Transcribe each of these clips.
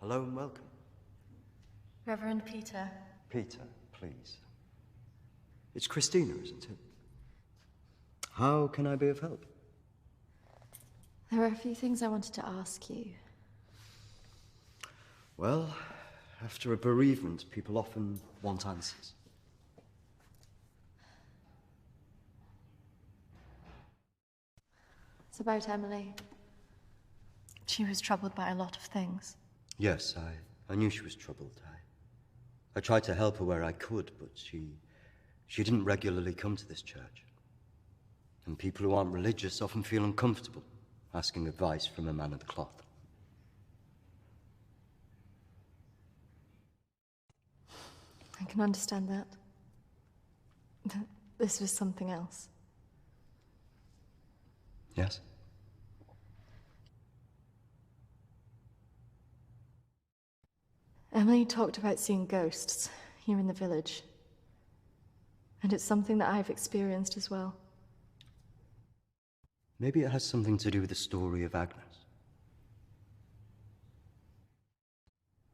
Hello and welcome. Reverend Peter. Peter, please. It's Christina, isn't it? How can I be of help? There are a few things I wanted to ask you. Well, after a bereavement, people often want answers. It's about Emily. She was troubled by a lot of things. Yes, I knew she was troubled. I tried to help her where I could, but she didn't regularly come to this church. And people who aren't religious often feel uncomfortable asking advice from a man of the cloth. I can understand that. This was something else. Yes? Emily talked about seeing ghosts here in the village. And it's something that I've experienced as well. Maybe it has something to do with the story of Agnes.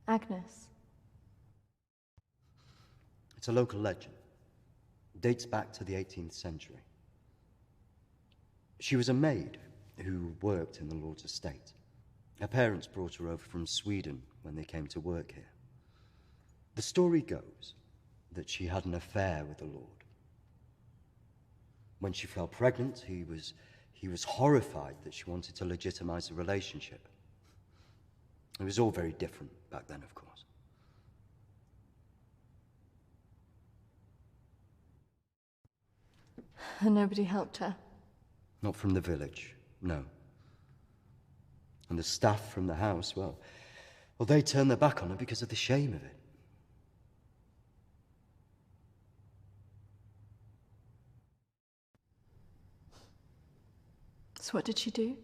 Agnes. It's a local legend. It dates back to the 18th century. She was a maid who worked in the Lord's estate. Her parents brought her over from Sweden when they came to work here. The story goes that she had an affair with the Lord. When she fell pregnant, he was horrified that she wanted to legitimize the relationship. It was all very different back then, of course. And nobody helped her? Not from the village, no. And the staff from the house, well, they turned their back on her because of the shame of it. So what did she do?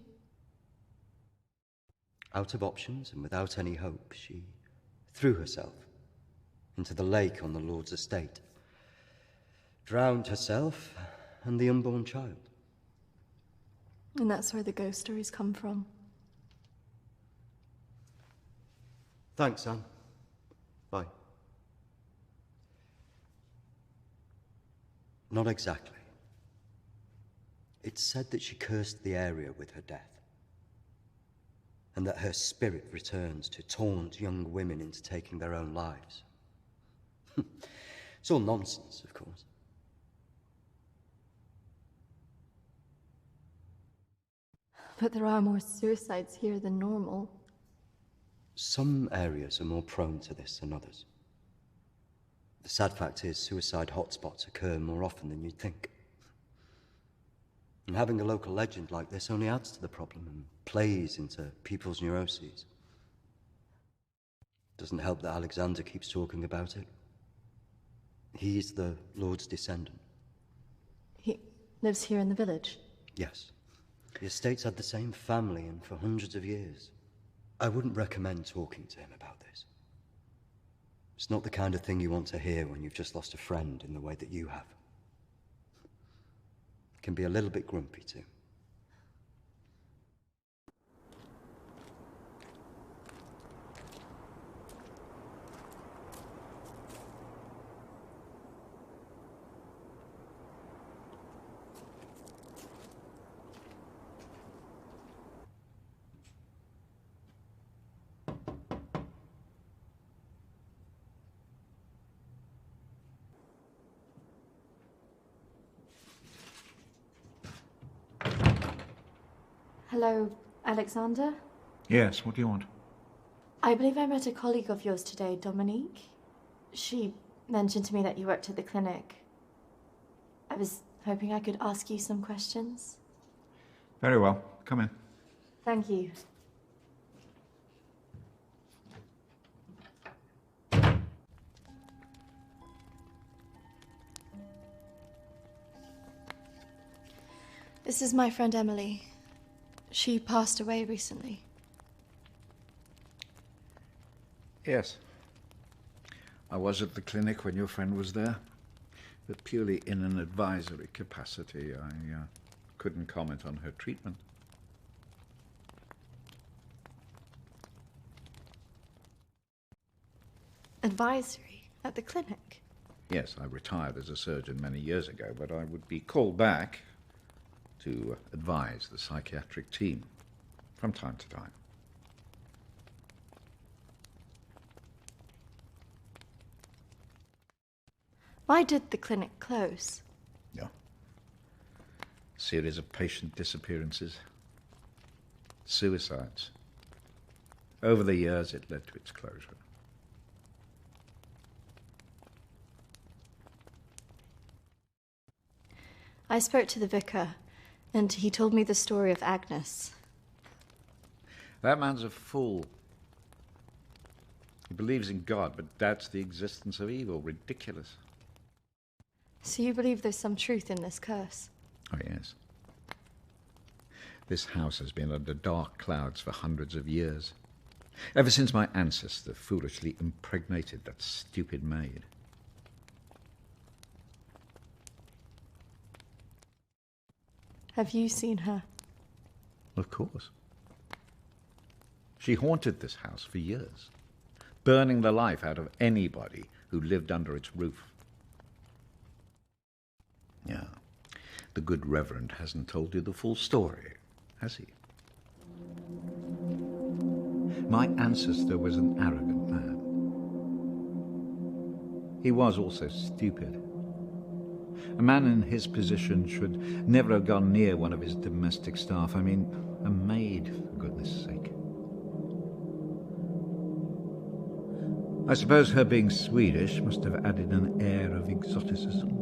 Out of options and without any hope, she threw herself into the lake on the Lord's estate, drowned herself and the unborn child. And that's where the ghost stories come from. Thanks, Anne. Bye. Not exactly. It's said that she cursed the area with her death, and that her spirit returns to taunt young women into taking their own lives. It's all nonsense, of course. But there are more suicides here than normal. Some areas are more prone to this than others. The sad fact is, suicide hotspots occur more often than you'd think. And having a local legend like this only adds to the problem and plays into people's neuroses. Doesn't help that Alexander keeps talking about it. He's the Lord's descendant. He lives here in the village? Yes. The estate's had the same family and for hundreds of years. I wouldn't recommend talking to him about this. It's not the kind of thing you want to hear when you've just lost a friend in the way that you have. It can be a little bit grumpy too. Hello, Alexander? Yes, what do you want? I believe I met a colleague of yours today, Dominique. She mentioned to me that you worked at the clinic. I was hoping I could ask you some questions. Very well. Come in. Thank you. This is my friend Emily. She passed away recently. Yes. I was at the clinic when your friend was there, but purely in an advisory capacity. I couldn't comment on her treatment. Advisory at the clinic? Yes, I retired as a surgeon many years ago, but I would be called back to advise the psychiatric team from time to time. Why did the clinic close? Yeah. Series of patient disappearances. Suicides. Over the years, it led to its closure. I spoke to the vicar, and he told me the story of Agnes. That man's a fool. He believes in God, but doubts the existence of evil. Ridiculous. So you believe there's some truth in this curse? Oh, yes. This house has been under dark clouds for hundreds of years. Ever since my ancestor foolishly impregnated that stupid maid. Have you seen her? Of course. She haunted this house for years, burning the life out of anybody who lived under its roof. Yeah, the good Reverend hasn't told you the full story, has he? My ancestor was an arrogant man. He was also stupid. A man in his position should never have gone near one of his domestic staff. I mean, a maid, for goodness sake. I suppose her being Swedish must have added an air of exoticism.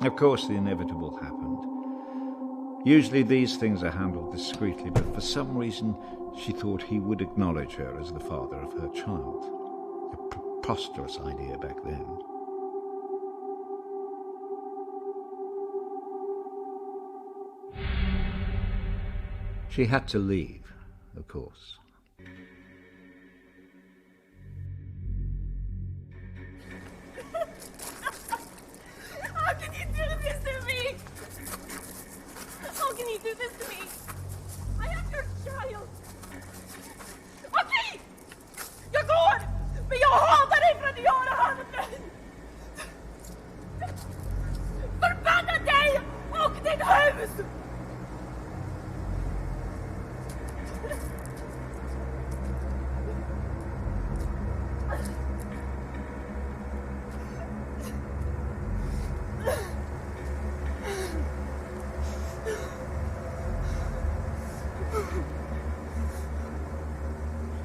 Of course, the inevitable happened. Usually these things are handled discreetly, but for some reason she thought he would acknowledge her as the father of her child. A preposterous idea back then. She had to leave, of course. How can you do this to me? How can you do this to me? I am your child. Okej! Jag går! Men jag hatar dig för att göra handen! Förbanna dig och ditt hus!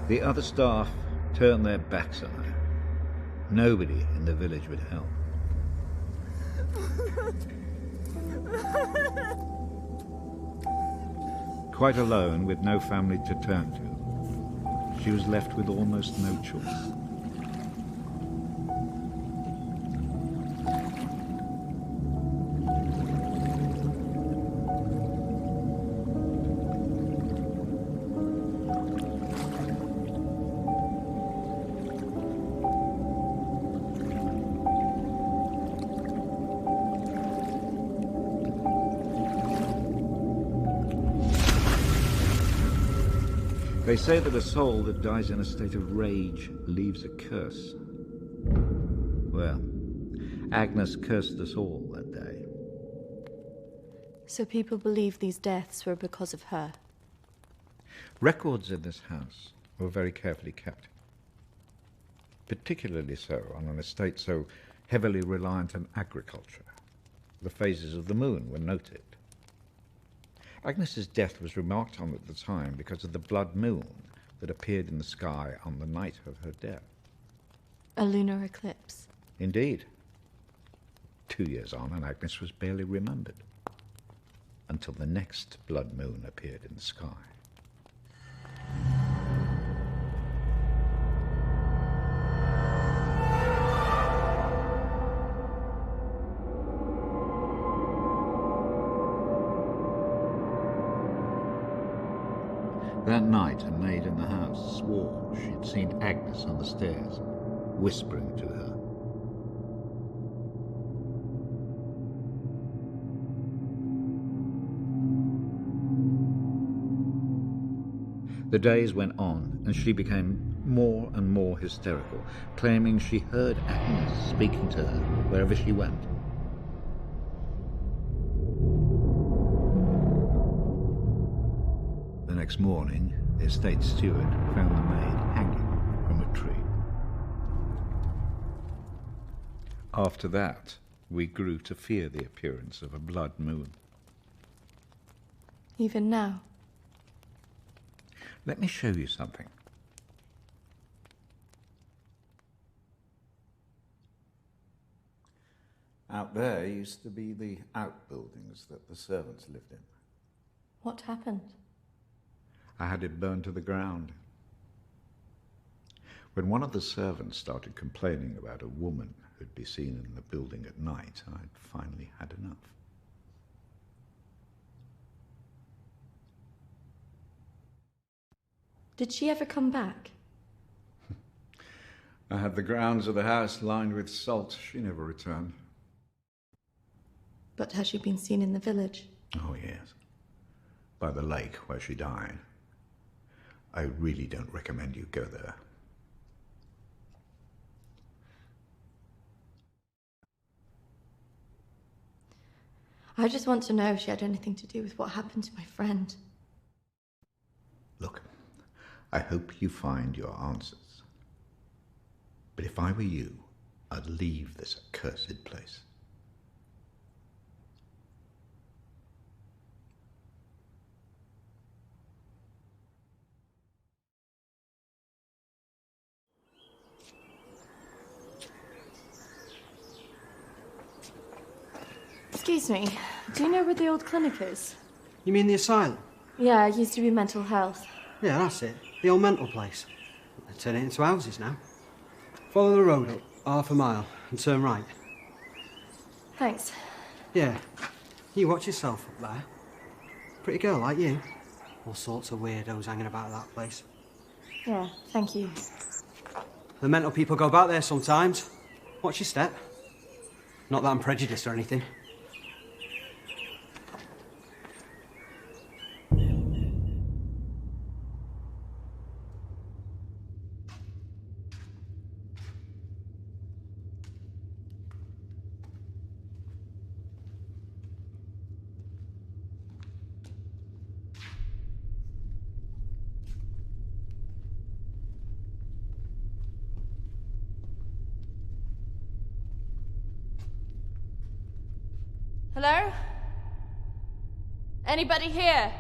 The other staff turned their backs on her. Nobody in the village would help. Quite alone, with no family to turn to, she was left with almost no choice. They say that a soul that dies in a state of rage leaves a curse. Well, Agnes cursed us all that day. So people believe these deaths were because of her. Records in this house were very carefully kept. particularly so on an estate so heavily reliant on agriculture. The phases of the moon were noted. Agnes's death was remarked on at the time because of the blood moon that appeared in the sky on the night of her death. A lunar eclipse. Indeed. 2 years on, and Agnes was barely remembered, until the next blood moon appeared in the sky. That night, a maid in the house swore she'd seen Agnes on the stairs, whispering to her. The days went on, and she became more and more hysterical, claiming she heard Agnes speaking to her wherever she went. The next morning, the estate steward found the maid hanging from a tree. After that, we grew to fear the appearance of a blood moon. Even now? Let me show you something. Out there used to be the outbuildings that the servants lived in. What happened? I had it burned to the ground. When one of the servants started complaining about a woman who'd be seen in the building at night, I'd finally had enough. Did she ever come back? I had the grounds of the house lined with salt. She never returned. But has she been seen in the village? Oh, yes. By the lake where she died. I really don't recommend you go there. I just want to know if she had anything to do with what happened to my friend. Look, I hope you find your answers. But if I were you, I'd leave this accursed place. Excuse me, do you know where the old clinic is? You mean the asylum? Yeah, it used to be mental health. Yeah, that's it. The old mental place. They turn it into houses now. Follow the road up, half a mile, and turn right. Thanks. Yeah. You watch yourself up there. Pretty girl like you. All sorts of weirdos hanging about that place. Yeah, thank you. The mental people go back there sometimes. Watch your step. Not that I'm prejudiced or anything. Hello? Anybody here?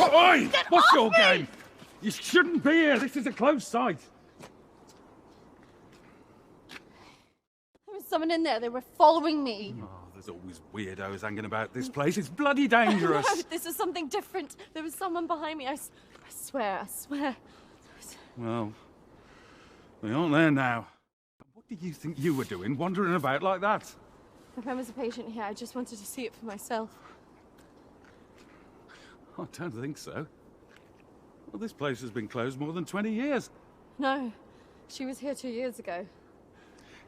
Oi! What's your game? You shouldn't be here. This is a closed site. There was someone in there. They were following me. Oh, there's always weirdos hanging about this place. It's bloody dangerous. No, this is something different. There was someone behind me. I swear. Well, they aren't there now. What do you think you were doing, wandering about like that? My friend was a patient here. I just wanted to see it for myself. I don't think so. Well, this place has been closed more than 20 years. No, she was here 2 years ago.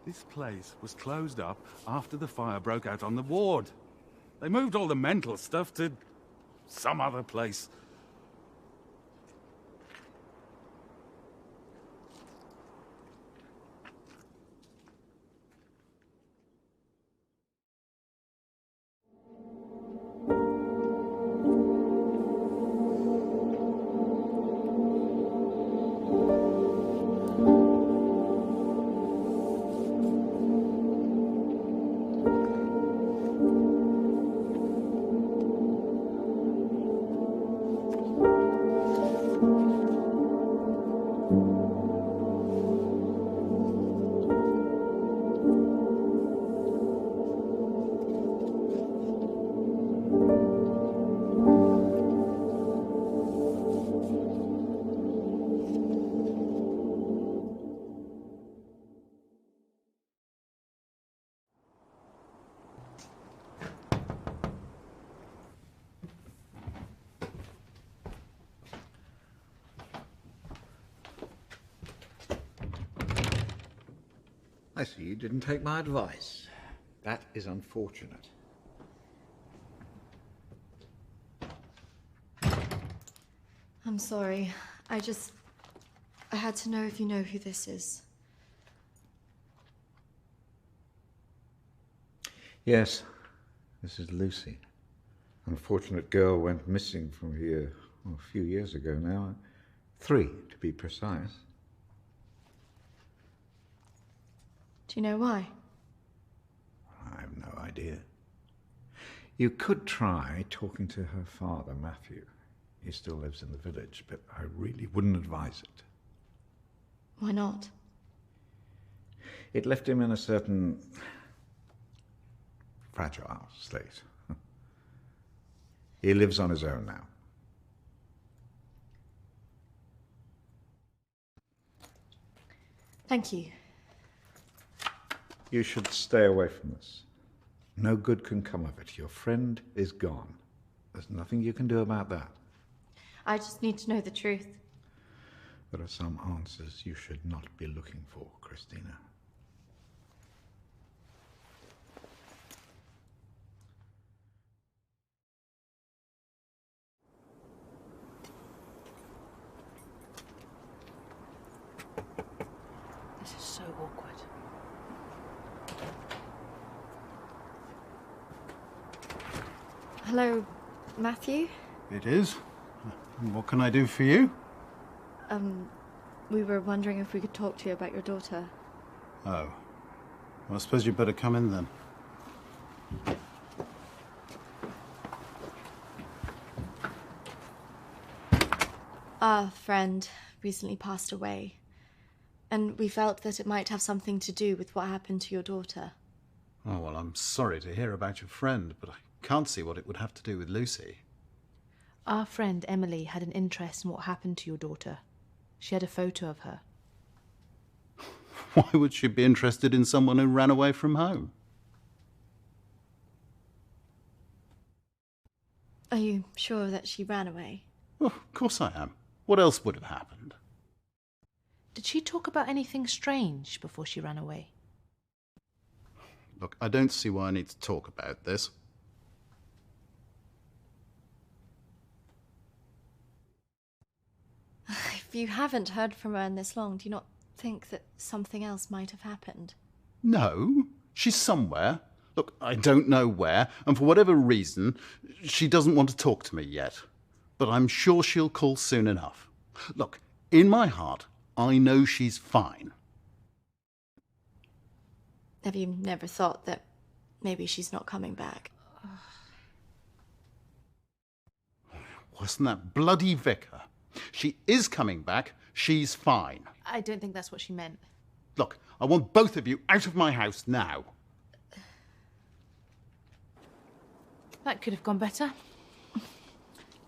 This place was closed up after the fire broke out on the ward. They moved all the mental stuff to some other place. I see you didn't take my advice. That is unfortunate. I'm sorry. I had to know if you know who this is. Yes, this is Lucy. Unfortunate girl went missing from here a few years ago now. 3, to be precise. Do you know why? I have no idea. You could try talking to her father, Matthew. He still lives in the village, but I really wouldn't advise it. Why not? It left him in a certain fragile state. He lives on his own now. Thank you. You should stay away from this. No good can come of it. Your friend is gone. There's nothing you can do about that. I just need to know the truth. There are some answers you should not be looking for, Christina. This is so awkward. Hello, Matthew? It is. What can I do for you? We were wondering if we could talk to you about your daughter. Oh. Well, I suppose you'd better come in then. Our friend recently passed away, and we felt that it might have something to do with what happened to your daughter. Oh, well, I'm sorry to hear about your friend, but I can't see what it would have to do with Lucy. Our friend Emily had an interest in what happened to your daughter. She had a photo of her. Why would she be interested in someone who ran away from home? Are you sure that she ran away? Well, of course I am. What else would have happened? Did she talk about anything strange before she ran away? Look, I don't see why I need to talk about this. If you haven't heard from her in this long, do you not think that something else might have happened? No, she's somewhere. Look, I don't know where, and for whatever reason, she doesn't want to talk to me yet. But I'm sure she'll call soon enough. Look, in my heart, I know she's fine. Have you never thought that maybe she's not coming back? worse than that bloody vicar. She is coming back. She's fine. I don't think that's what she meant. Look, I want both of you out of my house now. That could have gone better.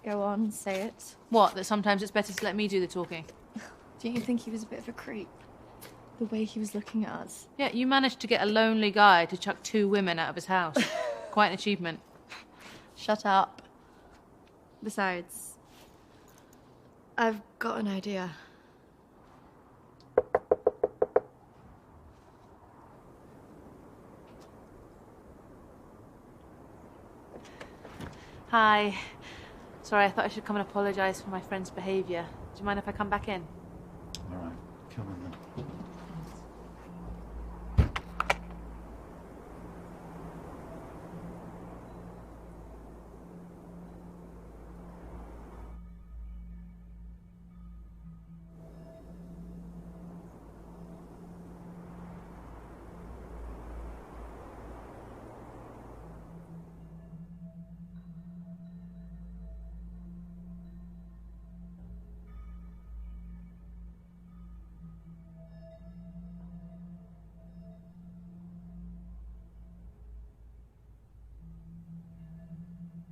Go on, say it. What, that sometimes it's better to let me do the talking? Don't you think he was a bit of a creep? The way he was looking at us. Yeah, you managed to get a lonely guy to chuck 2 women out of his house. Quite an achievement. Shut up. Besides, I've got an idea. Hi. Sorry, I thought I should come and apologise for my friend's behaviour. Do you mind if I come back in? All right, come on then.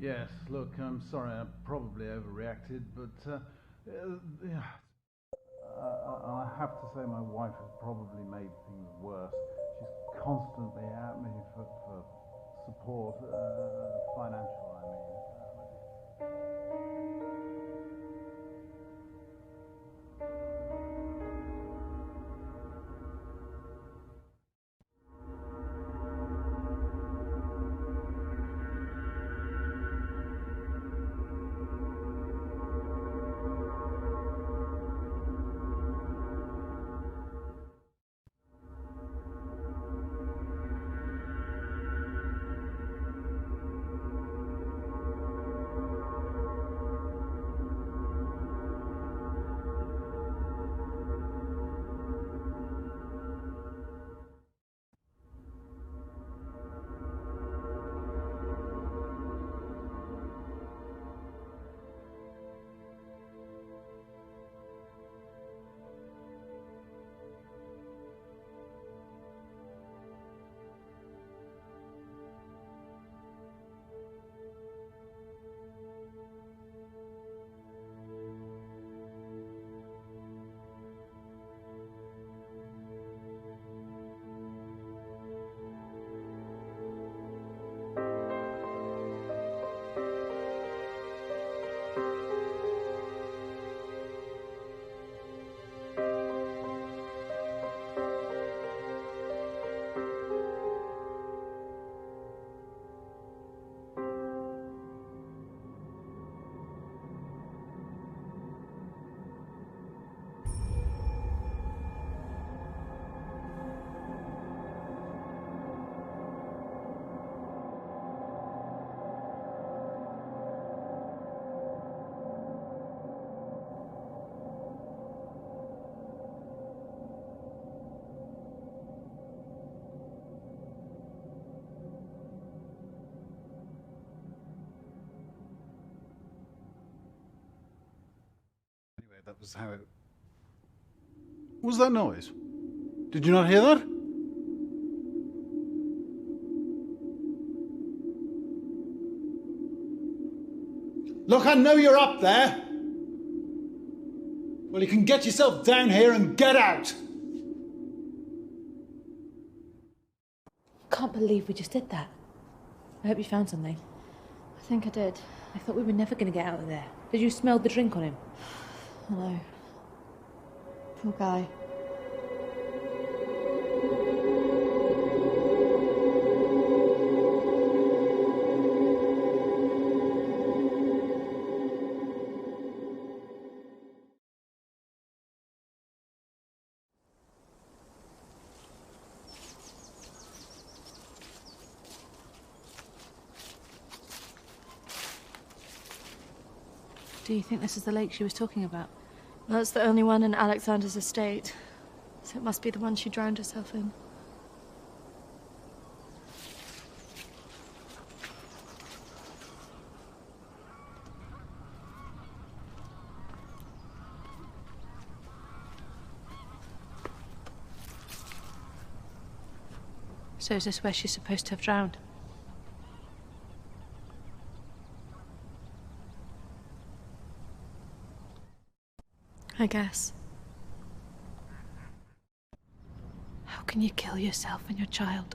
Yes, look, I'm sorry, I probably overreacted, but yeah. I have to say my wife has probably made things worse. She's constantly at me for support, financial, I mean. That was how it... What was that noise? Did you not hear that? Look, I know you're up there. Well, you can get yourself down here and get out. Can't believe we just did that. I hope you found something. I think I did. I thought we were never going to get out of there. Did you smell the drink on him? Hello. Poor guy. Do you think this is the lake she was talking about? That's the only one in Alexander's estate, so it must be the one she drowned herself in. So is this where she's supposed to have drowned? I guess. How can you kill yourself and your child?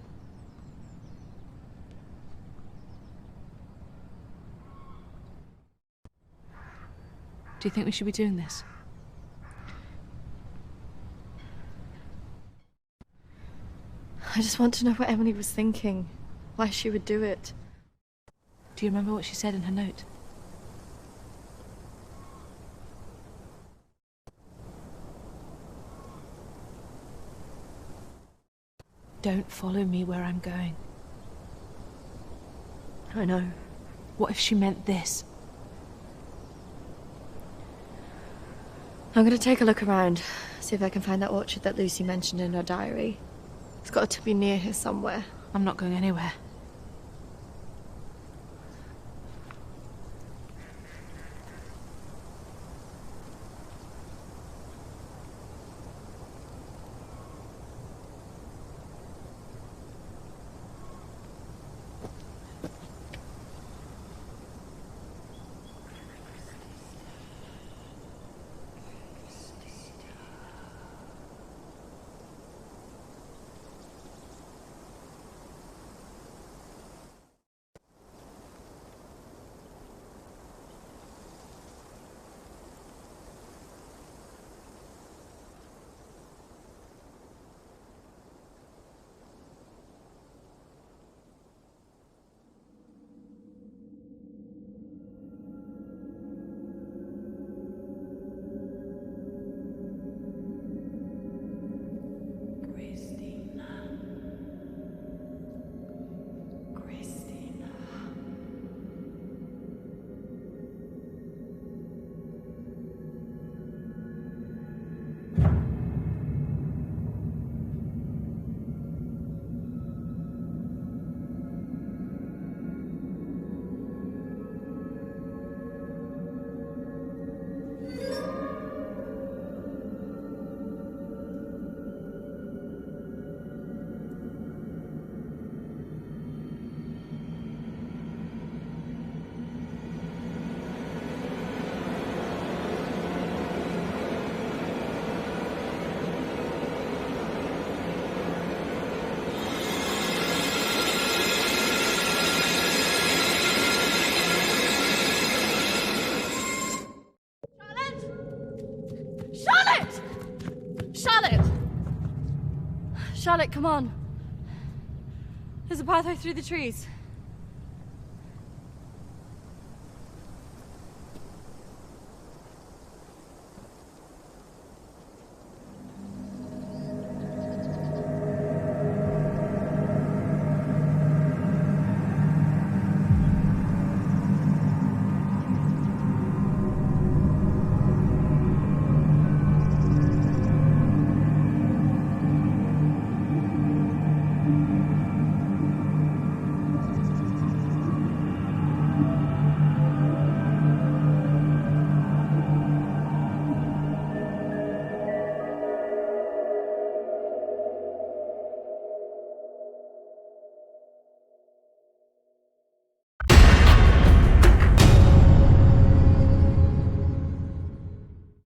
Do you think we should be doing this? I just want to know what Emily was thinking. Why she would do it. Do you remember what she said in her note? Don't follow me where I'm going. I know. What if she meant this? I'm gonna take a look around, see if I can find that orchard that Lucy mentioned in her diary. It's got to be near here somewhere. I'm not going anywhere. Charlotte, come on. There's a pathway through the trees.